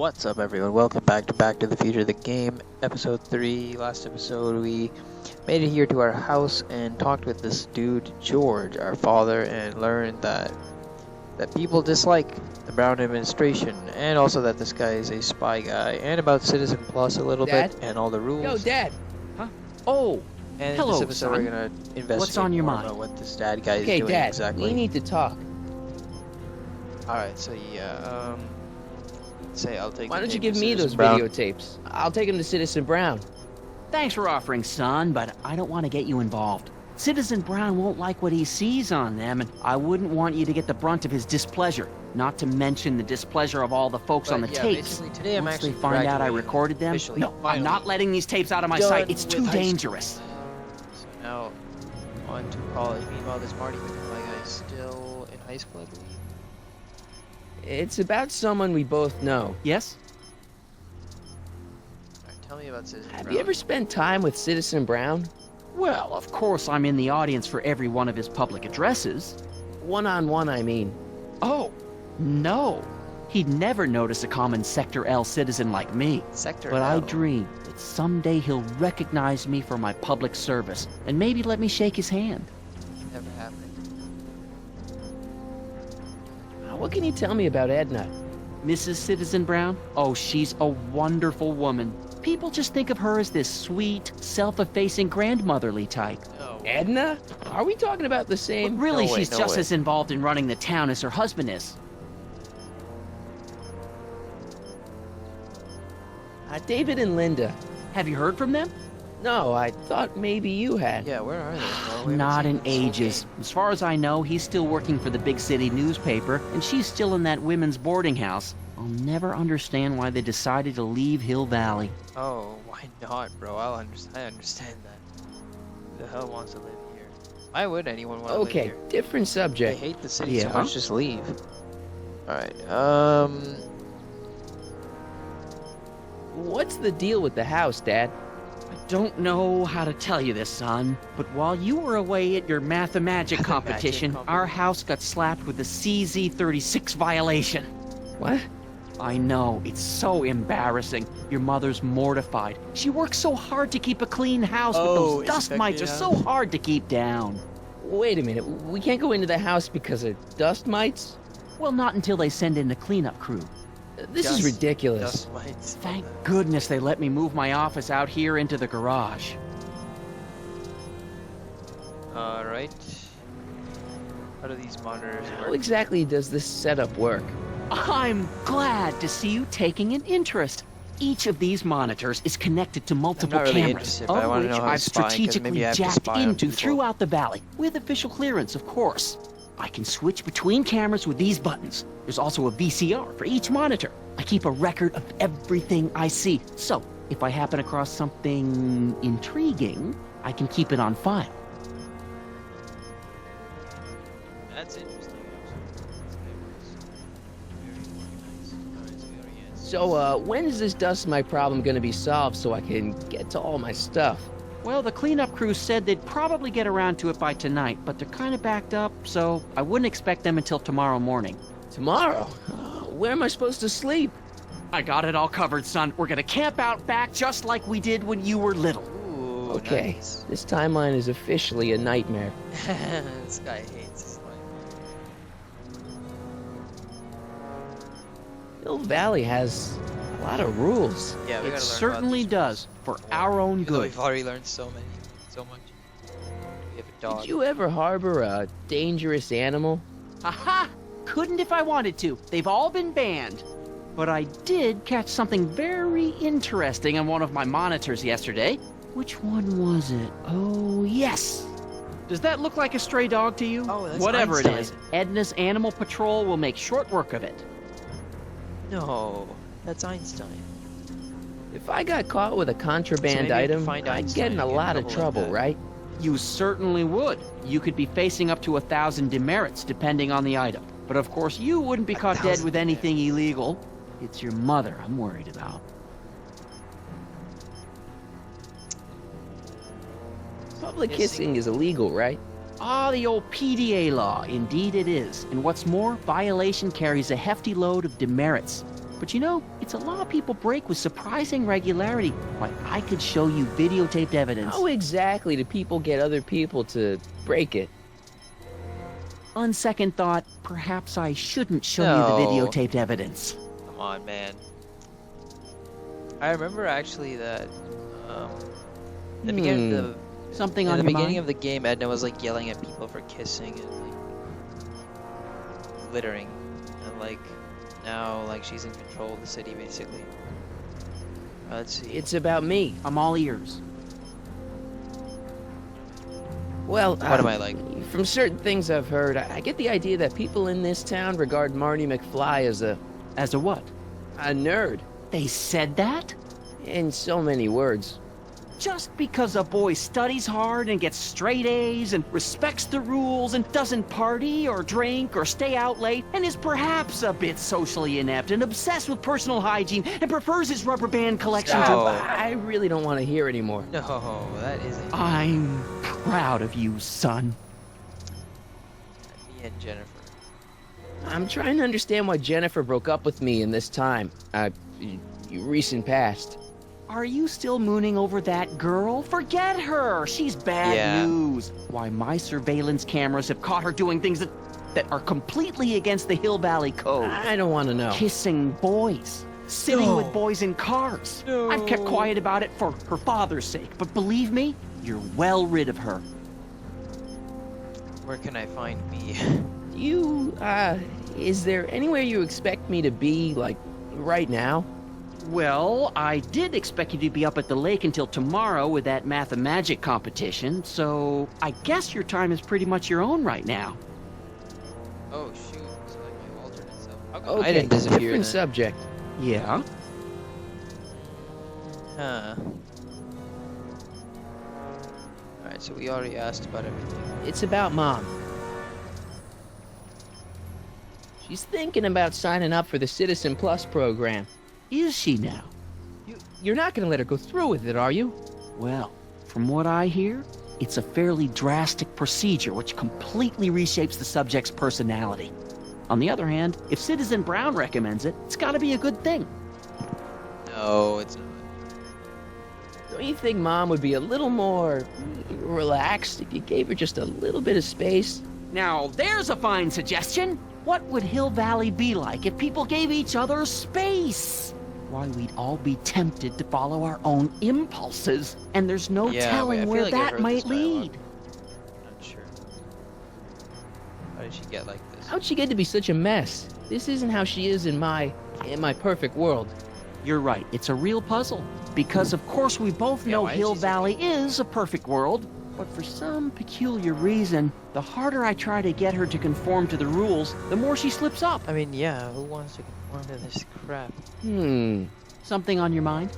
What's up, everyone? Welcome back to the Future, the game, episode 3. Last episode, we made it here to our house and talked with this dude, George, our father, and learned that people dislike the Brown administration, and also that this guy is a spy guy, and about Citizen Plus a little Dad? bit, and all the rules. Yo, Dad! Huh? Oh! And hello, in this episode, son. we're gonna investigate What's on your more mind? about what this dad guy is Okay, doing Dad, exactly. we need to talk. Alright, so yeah, say I'll take Why the don't you tape give to me Citizen those Brown. videotapes? I'll take them to Citizen Brown. Thanks for offering, son, but I don't want to get you involved. Citizen Brown won't like what he sees on them, and I wouldn't want you to get the brunt of his displeasure. Not to mention the displeasure of all the folks But on the yeah, tapes. basically today I'm Once actually they find out I graduating recorded them, officially, no, I'm finally. not letting these tapes out of my Done sight. It's with too high school. dangerous. So now, on to college. Meanwhile, this Marty McFly guy is still in high school, I believe. It's about someone we both know. Yes? Alright, tell me about Citizen Have Brown. you ever spent time with Citizen Brown? Well, of course I'm in the audience for every one of his public addresses. One-on-one, I mean. Oh, no. He'd never notice a common Sector L citizen like me. Sector But I L. dream that someday he'll recognize me for my public service and maybe let me shake his hand. Never happened. What can you tell me about Edna? Mrs. Citizen Brown? Oh, she's a wonderful woman. People just think of her as this sweet, self-effacing grandmotherly type. No. Edna? Are we talking about the But same? really, No way, she's no just way. as involved in running the town as her husband is. David and Linda. Have you heard from them? No, I thought maybe you had. Yeah, where are they, bro? We haven't Not seen in them this whole ages. game. As far as I know, he's still working for the big city newspaper, and she's still in that women's boarding house. I'll never understand why they decided to leave Hill Valley. Oh, why not, bro? I understand that. Who the hell wants to live here? Why would anyone want to live Okay, here? different They subject. hate the city so Yeah? much, just leave. Alright, What's the deal with the house, Dad? I don't know how to tell you this, son, but while you were away at your Mathemagic competition, our house got slapped with a CZ36 violation. What? I know, it's so embarrassing. Your mother's mortified. She works so hard to keep a clean house, but Oh, those dust mites are infected so hard to keep down. Wait a minute. We can't go into the house because of dust mites? Well, not until they send in the cleanup crew. This is Dust- ridiculous. dust mites. Thank goodness they let me move my office out here into the garage. Alright. How do these monitors How work? exactly does this setup work? I'm glad to see you taking an interest. Each of these monitors is connected to multiple not really cameras, interested, but I of wanna which know how to I've spy, 'cause strategically maybe I have to jacked spy on into people. throughout the valley, with official clearance, of course. I can switch between cameras with these buttons. There's also a VCR for each monitor. I keep a record of everything I see, so if I happen across something intriguing, I can keep it on file. That's interesting, actually. So, when is this dust mite problem gonna be solved so I can get to all my stuff? Well, the cleanup crew said they'd probably get around to it by tonight, but they're kind of backed up, so I wouldn't expect them until tomorrow morning. Tomorrow? Where am I supposed to sleep? I got it all covered, son. We're gonna camp out back just like we did when you were little. Ooh, Okay, nice. this timeline is officially a nightmare. This guy hates his life. Hill Valley has a lot of rules. Yeah, we gotta It learn certainly about does, for our own Even though good. we've already learned so much. We have a dog. Did you ever harbor a dangerous animal? Aha! Couldn't if I wanted to. They've all been banned. But I did catch something very interesting on one of my monitors yesterday. Which one was it? Oh, yes! Does that look like a stray dog to you? Oh, that's Whatever Einstein. it is, Edna's Animal Patrol will make short work of it. No, that's Einstein. If I got caught with a So contraband maybe I can item, find I'd Einstein get in a and get in lot of trouble like trouble, that. right? You certainly would. You could be facing up to 1,000 demerits, depending on the item. But of course, you wouldn't be caught dead 1,000 with anything illegal. It's your mother I'm worried about. Public kissing is illegal, right? Ah, the old PDA law. Indeed it is. And what's more, violation carries a hefty load of demerits. But you know, it's It's a law people break with surprising regularity. Why, I could show you videotaped evidence. How exactly do people get other people to break it? On second thought, perhaps I shouldn't show No. you the videotaped evidence. Come on, man. I remember actually that the beginning of Something in on the your beginning mind? of the game, Edna was like yelling at people for kissing and like littering, and like now like she's in control of the city basically. Let's see. It's about me. I'm all ears. Well, What am I like? From certain things I've heard, I get the idea that people in this town regard Marty McFly as a As a what? nerd. They said that? In so many words. Just because a boy studies hard and gets straight A's and respects the rules and doesn't party or drink or stay out late and is perhaps a bit socially inept and obsessed with personal hygiene and prefers his rubber band collection Stop. to... I really don't want to hear anymore. No, that isn't I'm proud of you, son. me and Jennifer. I'm trying to understand why Jennifer broke up with me in this time. Recent past. Are you still mooning over that girl? Forget her! She's bad Yeah. news. Why, my surveillance cameras have caught her doing things that are completely against the Hill Valley Code. I don't want to know. Kissing boys. Sitting No. with boys in cars. No. I've kept quiet about it for her father's sake, but believe me, you're well rid of her. Where can I find me? Is there anywhere you expect me to be, like, right now? Well, I did expect you to be up at the lake until tomorrow with that math-and-magic competition, so I guess your time is pretty much your own right now. Oh shoot! So like my alternate self. How come Okay, I didn't disappear different then? subject. Yeah? Huh. Alright, so we already asked about everything. It's about Mom. She's thinking about signing up for the Citizen Plus program. Is she now? You're not going to let her go through with it, are you? Well, from what I hear, it's a fairly drastic procedure which completely reshapes the subject's personality. On the other hand, if Citizen Brown recommends it, it's gotta be a good thing. No, it's not. Don't you think Mom would be a little more relaxed if you gave her just a little bit of space? Now, there's a fine suggestion. What would Hill Valley be like if people gave each other space? Why, we'd all be tempted to follow our own impulses, and there's no Yeah, telling wait, I feel where like I've that heard this might dialogue. lead. Not sure. How did she get like this? How'd she get to be such a mess? This isn't how she is in my perfect world. You're right, it's a real puzzle. Because of course we both Yeah, know why is Hill she so Valley is a perfect world, but for some peculiar reason, the harder I try to get her to conform to the rules, the more she slips up. I mean, yeah, who wants to conform to this crap? Something on your mind?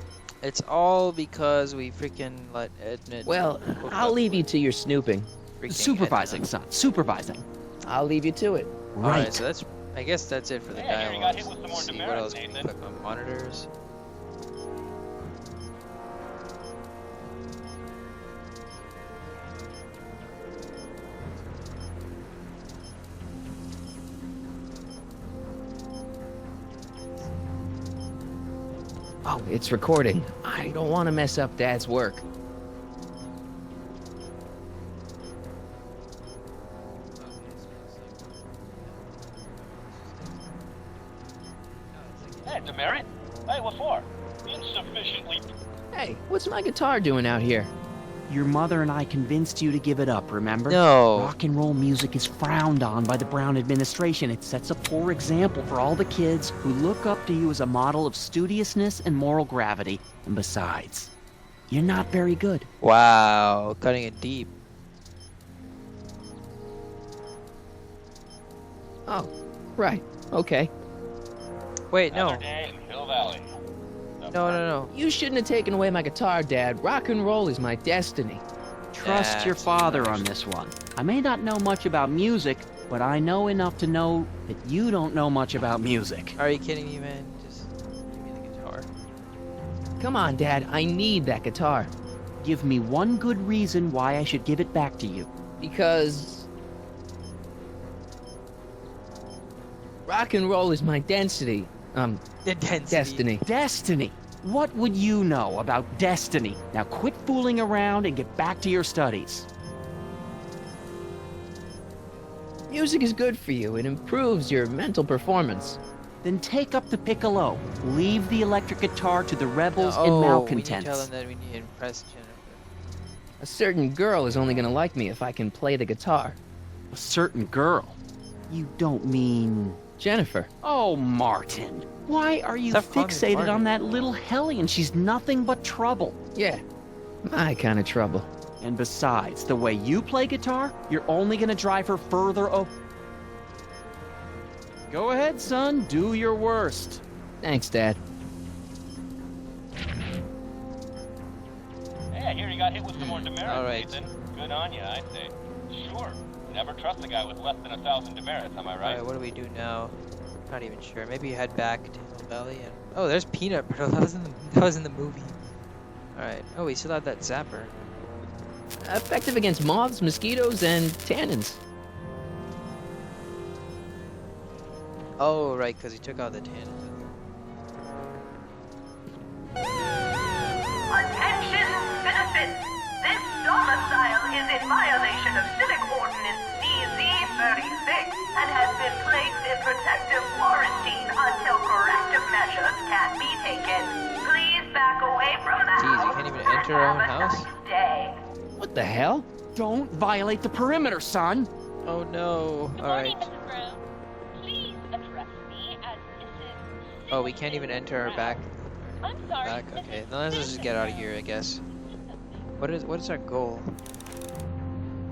It's all because we freaking let Edna. Well, hook I'll up leave you with to your snooping. freaking Supervising, Edna. son, supervising. I'll leave you to it. Right. Alright, so that's. I guess that's it for the Yeah, you got dialogues. hit with some more Let's see what demerits, else can we Nathan. click on monitors. Oh, it's recording. I don't want to mess up Dad's work. Hey, demerit? Hey, what for? Insufficiently. Hey, what's my guitar doing out here? Your mother and I convinced you to give it up, remember? No. Rock and roll music is frowned on by the Brown administration. It sets a poor example for all the kids who look up to you as a model of studiousness and moral gravity. And besides, you're not very good. Wow, cutting it deep. Oh, right. Okay. Wait, no. Another day in Hill Valley. No. You shouldn't have taken away my guitar, Dad. Rock and roll is my destiny. Trust your That's father on nice. this one. I may not know much about music, but I know enough to know that you don't know much about music. Are you kidding me, man? Just give me the guitar. Come on, Dad. I need that guitar. Give me one good reason why I should give it back to you. Because rock and roll is my density. Intensity. Destiny. Destiny. What would you know about destiny? Now quit fooling around and get back to your studies. Music is good for you. It improves your mental performance. Then take up the piccolo. Leave the electric guitar to the rebels and We need to malcontents. tell him that we need to impress Jennifer. A certain girl is only gonna like me if I can play the guitar. A certain girl. You don't mean... Jennifer. Oh, Martin. Why are you Stop calling me fixated Martin. on that little hellion? She's nothing but trouble. Yeah, my kind of trouble. And besides, the way you play guitar, you're only gonna drive her further Go ahead, son. Do your worst. Thanks, Dad. Hey, I hear you got hit with some more demerits, All right. Nathan. Good on you, I'd say. Sure. Never trust a guy with less than 1,000 demerits, am I right? Alright, what do we do now? Not even sure. Maybe head back to Hill Valley and... Oh, there's Peanut Brittle. That was in the movie. Alright. Oh, we still have that zapper. Effective against moths, mosquitoes, and tannins. Oh, right, because he took out the tannin. Attention, citizens! This domicile is in violation of Civic Ordinance CZ-36 and has been placed in protective quarantine until corrective measures can be taken. Please back away from the Jeez, you house can't even and enter our own have a house? nice day. What the hell? Don't violate the perimeter, son. Oh no. Good Alright. morning, Mrs. Brown. Please address me as Mrs. Oh, we can't even enter our back. I'm sorry. Back? Mrs. Okay, then let's just get out of here, I guess. What is our goal?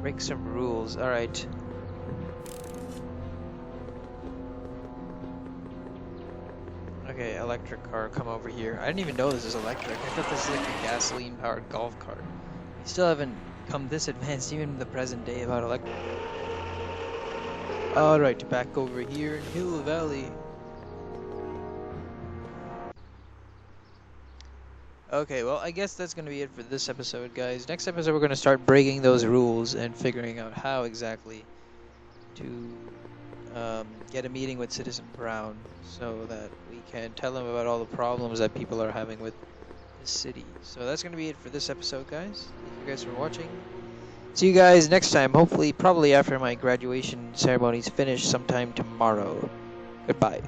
Break some rules. Alright. Okay, electric car, come over here. I didn't even know this is electric. I thought this was like a gasoline-powered golf cart. We still haven't come this advanced, even in the present day, about electric. Alright, back over here in Hill Valley. Okay, well, I guess that's going to be it for this episode, guys. Next episode, we're going to start breaking those rules and figuring out how exactly to get a meeting with Citizen Brown so that we can tell him about all the problems that people are having with the city. So that's going to be it for this episode, guys. Thank you guys for watching. See you guys next time, hopefully, probably after my graduation ceremony's finished sometime tomorrow. Goodbye.